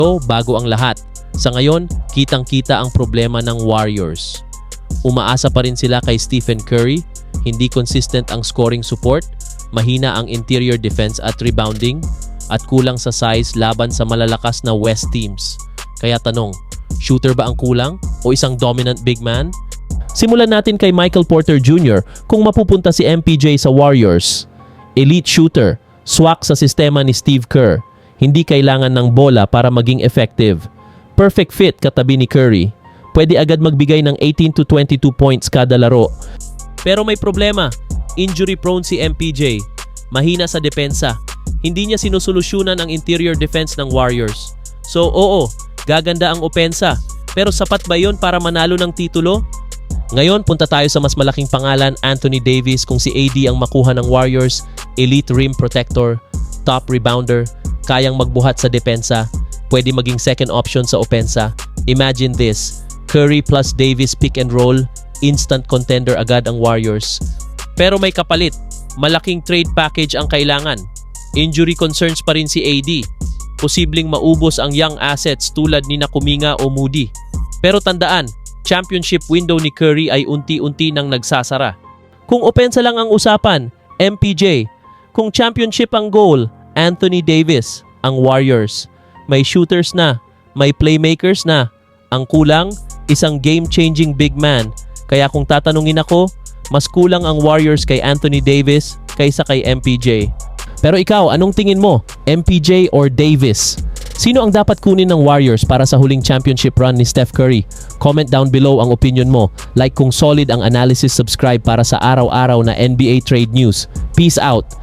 Bago ang lahat, sa ngayon, kitang-kita ang problema ng Warriors. Umaasa pa rin sila kay Stephen Curry, hindi consistent ang scoring support, mahina ang interior defense at rebounding, at kulang sa size laban sa malalakas na West teams. Kaya tanong, shooter ba ang kulang o isang dominant big man? Simulan natin kay Michael Porter Jr. kung mapupunta si MPJ sa Warriors. Elite shooter, swak sa sistema ni Steve Kerr. Hindi kailangan ng bola para maging effective. Perfect fit katabi ni Curry. Pwede agad magbigay ng 18 to 22 points kada laro. Pero may problema, injury prone si MPJ. Mahina sa depensa. Hindi niya sinusolusyonan ang interior defense ng Warriors. So oo, gaganda ang opensa. Pero sapat ba yon para manalo ng titulo? Ngayon, punta tayo sa mas malaking pangalan, Anthony Davis. Kung si AD ang makuha ng Warriors, elite rim protector, top rebounder, kayang magbuhat sa depensa, pwede maging second option sa opensa. Imagine this, Curry plus Davis pick and roll, instant contender agad ang Warriors. Pero may kapalit, malaking trade package ang kailangan. Injury concerns pa rin si AD. Posibleng maubos ang young assets tulad ni Kuminga o Moody. Pero tandaan, championship window ni Curry ay unti-unti nang nagsasara. Kung opensa lang ang usapan, MPJ. Kung championship ang goal, Anthony Davis, ang Warriors. May shooters na, may playmakers na. Ang kulang, isang game-changing big man. Kaya kung tatanungin ako, mas kulang ang Warriors kay Anthony Davis kaysa kay MPJ. Pero ikaw, anong tingin mo? MPJ or Davis? Sino ang dapat kunin ng Warriors para sa huling championship run ni Steph Curry? Comment down below ang opinion mo. Like kung solid ang analysis, subscribe para sa araw-araw na NBA trade news. Peace out!